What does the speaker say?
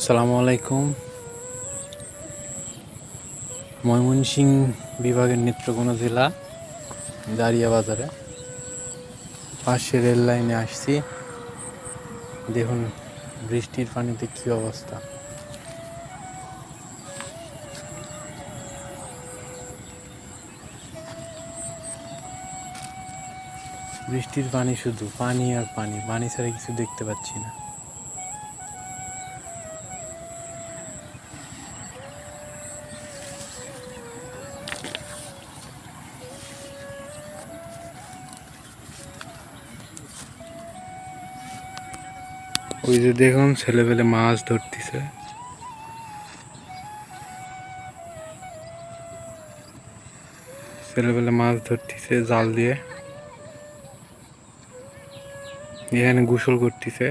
আসসালামু আলাইকুম। ময়মনসিংহ বিভাগের নেত্রকোনা জেলা দাঁড়িয়া বাজারে পাশে রেল লাইনে আসছি। দেখুন বৃষ্টির পানিতে কি অবস্থা। বৃষ্টির পানি, শুধু পানি আর পানি, পানি ছাড়া কিছু দেখতে পাচ্ছি না। ওই যে দেখুন ছেলেপেলে মাছ ধরতেছে। ছেলেপেলে মাছ ধরতেছে জাল দিয়ে, এখানে গোসল করতেছে।